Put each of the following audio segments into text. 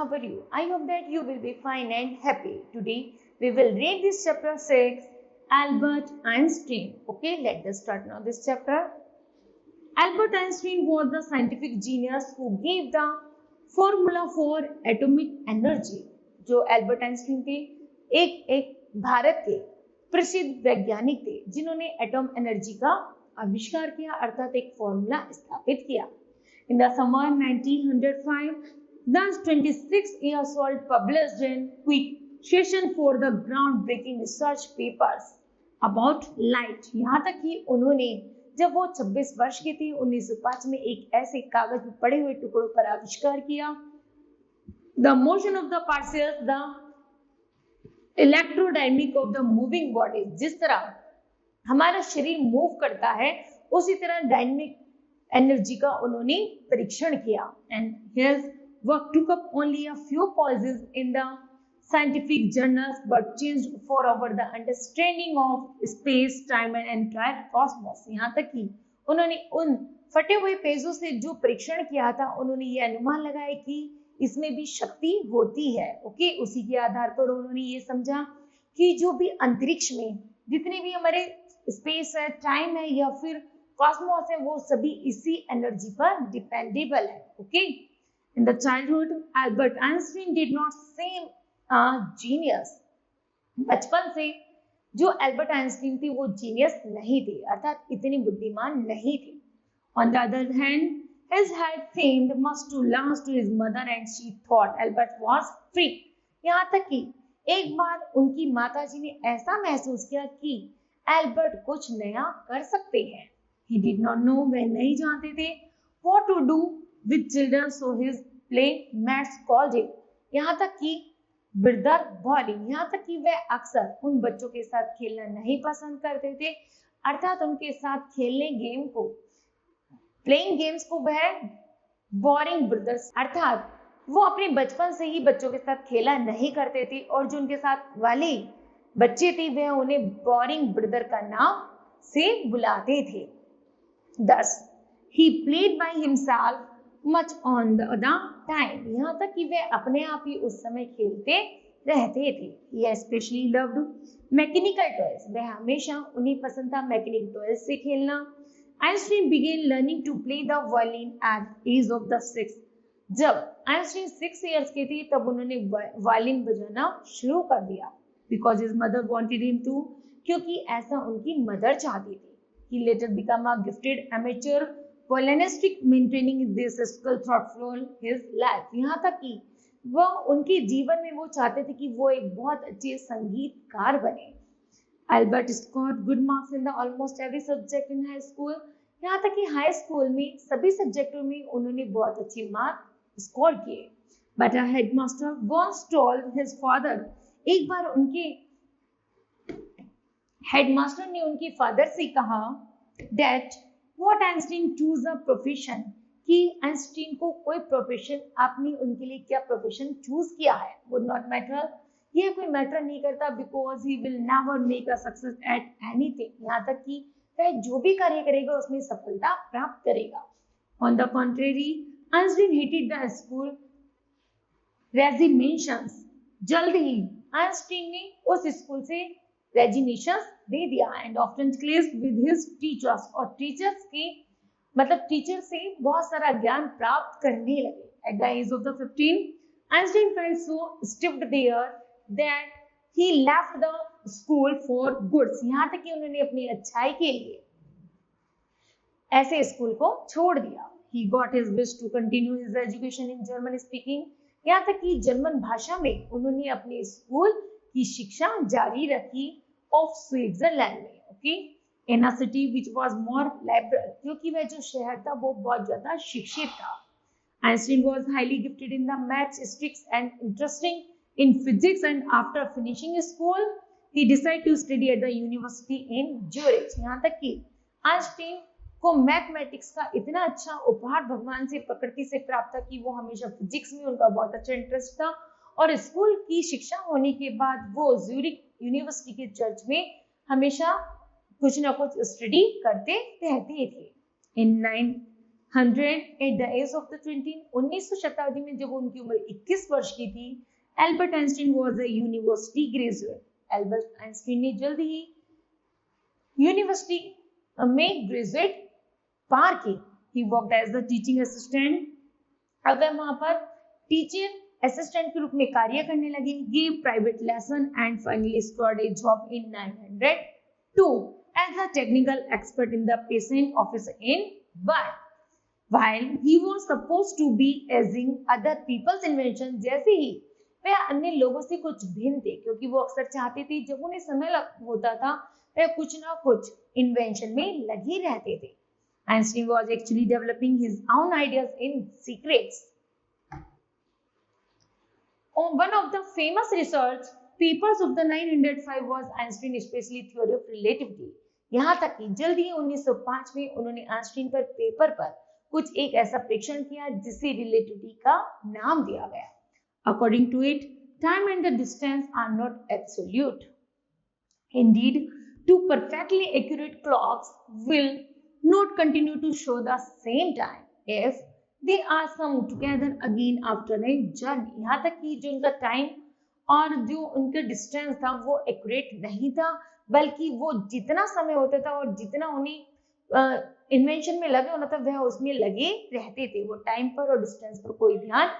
how are you? I hope that you will be fine and happy. Today we will read this chapter 6, Albert Einstein. Okay, let us start now this chapter. Albert Einstein was the scientific genius who gave the formula for atomic energy. जो Albert Einstein थे एक भारत के प्रसिद्ध वैज्ञानिक थे जिन्होंने atom energy का आविष्कार किया अर्थात एक फॉर्मूला स्थापित किया. In the summer 1905, the 26 years old published in Quotation for the groundbreaking research papers about light. यहाँ तक कि उन्होंने जब वो 26 वर्ष के थे 1905 में एक ऐसे कागज में पड़े हुए टुकड़ों पर आविष्कार किया. The motion of the particles, the electrodynamic of the moving body. जिस तरह हमारा शरीर मूव करता है उसी तरह डायनेमिक एनर्जी का उन्होंने परीक्षण किया. And his work took up only a few pages in the scientific journals but changed forever the understanding of space time and entire cosmos. यहाँ तक कि उन्होंने उन फटे हुए पेजों से जो परीक्षण किया था उन्होंने ये अनुमान लगाया कि इसमें भी शक्ति होती है. ओके, उसी के आधार पर उन्होंने ये समझा कि जो भी अंतरिक्ष में जितनी भी हमारे स्पेस है, टाइम है या फिर कॉस्मोस है वो सभी इसी एनर्जी पर डिपेंडेबल है. Okay, in the childhood Albert Einstein did not same a genius. बचपन से जो एल्बर्ट आइंस्टीन थे वो जीनियस नहीं थे अर्थात इतने बुद्धिमान नहीं थे. On the other hand his head seemed much too large to his mother and she thought Albert was free. यहाँ तक कि एक बार उनकी माताजी ने ऐसा महसूस किया कि एल्बर्ट कुछ नया कर सकते हैं. He did not know, वह नहीं जानते थे what to do with children, so his playmates called him. यहाँ तक कि ब्रदर बॉलिंग, यहाँ तक कि वह अक्सर उन बच्चों के साथ खेलना नहीं पसंद करते थे अर्थात उनके साथ खेलने गेम को प्लेइंग गेम्स को वह बोरिंग ब्रदर्स अर्थात वो अपने बचपन से ही बच्चों के साथ खेला नहीं करते थे और जो उनके साथ वाले बच्चे थे वह उन्हें बोरिंग ब्रदर का नाम से बुलाते थे. Thus, he played by himself much on the time. यहाँ तक कि वह अपने आप ही उस समय खेलते रहते थे. He especially loved mechanical toys. वह हमेशा उन्हें पसंद था मैकेनिकल टॉयज से खेलना. Einstein began learning to play the violin at age of the 6. जब आइंस्टीन 6 years के थे तब उन्होंने वायलिन बजाना शुरू कर दिया. Because his mother wanted him to, क्योंकि ऐसा उनकी मदर चाहती थी. He later became a gifted amateur violinist, maintaining this skill throughout his life. यहाँ तक कि वह उनके जीवन में वो चाहते थे कि वो एक बहुत अच्छे संगीतकार बने. Albert scored good marks in the almost every subject in high school. यहाँ तक कि हाई स्कूल में सभी सब्जेक्टों में उन्होंने बहुत अच्छे मार्क स्कोर किए. But a headmaster once told his father, एक बार उनके हेडमास्टर ने उनके फादर से कहा that what Einstein choose a profession, कि आइंस्टीन को कोई प्रोफेशन आपने उनके लिए क्या प्रोफेशन चूज किया है would not matter. ये कोई मैटर नहीं करता because he will never make a success at anything. यहाँ तक कि वह जो भी कार्य करेगा उसमें सफलता प्राप्त करेगा. On the contrary Einstein hated the school resignations. जल्द ही आइंस्टीन ने उस स्कूल से रेजिग्नेशंस दे दिया and often clashed with his teachers. और टीचर्स के मतलब टीचर से बहुत सारा ज्ञान प्राप्त करने लगे. At the age of the 15 Einstein felt so stifled there that he left the school for good. यहाँ तक कि उन्होंने अपनी अच्छाई के लिए ऐसे स्कूल को छोड़ दिया. He got his wish to continue his education in German speaking. यहाँ तक कि जर्मन भाषा में उन्होंने अपने स्कूल की शिक्षा जारी रखी ऑफ स्विट्जरलैंड में. Okay, in a city which was more liberal, क्योंकि वह जो शहर था वो बहुत ज्यादा शिक्षित था. Einstein was highly gifted in the mathematics and interesting in physics, and after finishing school he decided to study at the university in Zurich. यहाँ तक कि आइंस्टीन को मैथमेटिक्स का इतना अच्छा उपहार भगवान से प्रकृति से प्राप्त था कि वो हमेशा फिजिक्स में उनका बहुत अच्छा इंटरेस्ट था और स्कूल की शिक्षा होने के बाद वो ज्यूरिक यूनिवर्सिटी के चर्च में हमेशा कुछ ना कुछ स्टडी करते रहते थे. In 100 at the age of the 20. 19वीं शताब्दी में जब उनकी उम्र 21 वर्ष की थी, Albert Einstein was a university graduate. Albert Einstein ने जल्द ही यूनिवर्सिटी में ग्रेजुएट पार की. He worked as the teaching assistant. अब वह वहां पर टीचर असिस्टेंट के रूप में कार्य करने लगे. Give private lesson and finally scored A job in 1902 as a technical expert in the patent office in Bern. While he was supposed to be using other people's inventions, जैसे ही वह अन्य लोगों से कुछ भिन्न थे, क्योंकि वो अक्सर चाहते थे जब उन्हें समय होता था वह कुछ ना कुछ इन्वेंशन में लगे रहते थे. Einstein was actually developing his own ideas in secrets. On one of the famous research papers of the 905 was Einstein especially theory of relativity. यहाँ तक कि जल्द ही 1905 में उन्होंने आइंस्टीन पर पेपर पर कुछ एक ऐसा परीक्षण किया जिसे रिलेटिविटी का नाम दिया गया. According to it, time and the distance are not absolute. Indeed, two perfectly accurate clocks will not continue to show the same time if they are come together again after a journey. यहाँ तक कि जो उनका time और जो उनका distance था वो एक्यूरेट नहीं था, बल्कि वो जितना समय होता था और जितना उन्हें इन्वेंशन में लगे होना था वह उसमें लगे रहते थे. वो टाइम पर और डिस्टेंस पर कोई ध्यान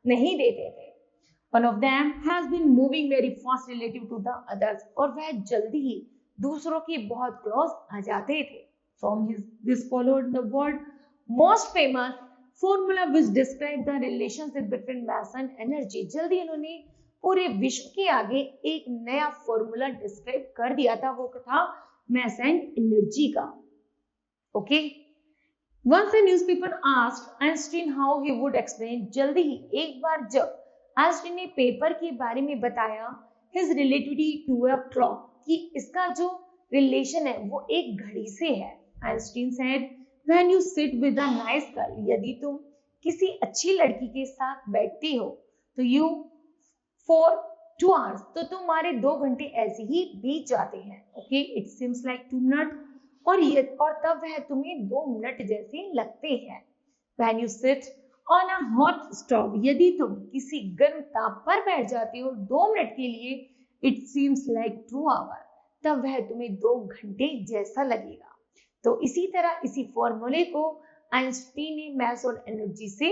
नहीं देते थे. One of them has been moving very fast relative to the others. और वह जल्दी ही दूसरों के बहुत क्लोज आ जाते थे. From this followed the world most famous formula which described the relationship between mass and energy. जल्दी इन्होंने पूरे विश्व के आगे एक नया फॉर्मूला डिस्क्राइब कर दिया था, वो था mass and energy का. Okay. Once a newspaper asked Einstein how he would explain. जल्दी ही एक बार जब आइंस्टीन ने पेपर के बारे में बताया his relativity to a clock, कि इसका जो रिलेशन है वो एक घड़ी से है. Einstein said, when you sit with a nice girl, यदि तुम किसी अच्छी लड़की के साथ बैठती हो तो you for 2 hours, तो तुम्हारे 2 घंटे ऐसे ही बीत जाते हैं. Okay, it seems like 2 minute, और तब वह तुम्हें 2 मिनट जैसे लगते हैं. when you sit on a hot stove, यदि तुम किसी गर्म ताप पर बैठ जाते हो 2 मिनट के लिए, it seems like 2 hours, तब वह तुम्हें 2 घंटे जैसा लगेगा. तो इसी तरह इसी फॉर्मूले को आइंस्टीन ने मैस और एनर्जी से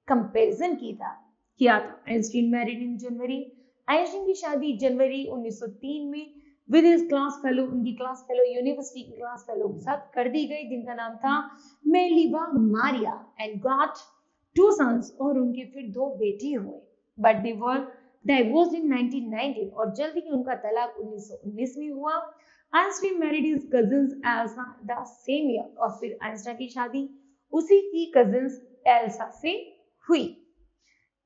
कंपैरिजन किया था. Einstein married in January. Einstein की शादी जनवरी 1903 में विद हिज क्लास फेलो, उनकी क्लास फेलो यूनिवर्सिटी की क्लास फेलो के साथ कर दी गई, जिनका नाम था मेलिबा मारिया, एंड गॉट 2 sons, और उनके फिर 2 बेटे हुए. बट दे वर डाइवोर्स्ड इन 1919, और जल्दी ही उनका तलाक 1919 में हुआ. Einstein married his cousins Elsa the same year, और फिर आइंस्टीन की शादी उसी की कजिन्स एल्सा से हुई.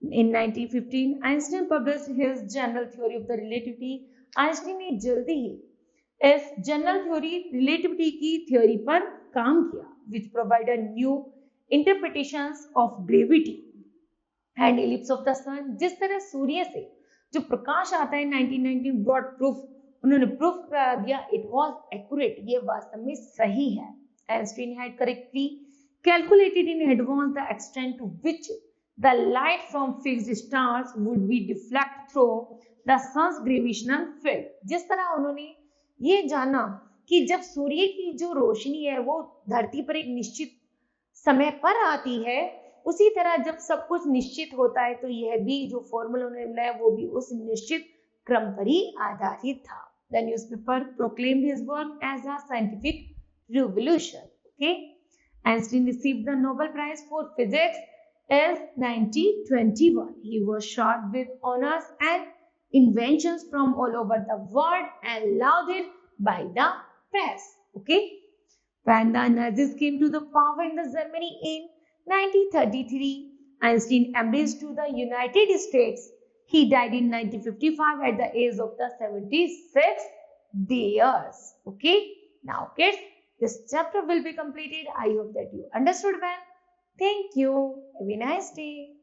In 1915, Einstein published his general theory of the relativity. Einstein ने जल्दी ही इस जनरल थ्योरी रिलेटिविटी की थ्योरी पर काम किया, which provided new interpretations of gravity and ellipse of the sun. जिस तरह सूर्य से जो प्रकाश आता है 1919 brought proof, उन्होंने प्रूफ करा दिया it was accurate, ये वास्तव में सही है. Einstein had correctly calculated in advance the extent to which the light from fixed stars would be deflected through the sun's gravitational field. जिस तरह उन्होंने ये जाना कि जब सूर्य की जो रोशनी है वो धरती पर एक निश्चित समय पर आती है, उसी तरह जब सब कुछ निश्चित होता है तो यह भी जो फॉर्मूला उन्होंने बनाया वो भी उस निश्चित क्रम पर ही आधारित था. The newspaper proclaimed his work as a scientific revolution. Okay, Einstein received the Nobel Prize for Physics in 1921. He was showered with honors and inventions from all over the world and lauded by the press. Okay, when the Nazis came to the power in the Germany in 1933, Einstein embraced to the United States. He died in 1955 at the age of the 76 years. Okay, now kids, this chapter will be completed. I hope that you understood well. Thank you. Have a nice day.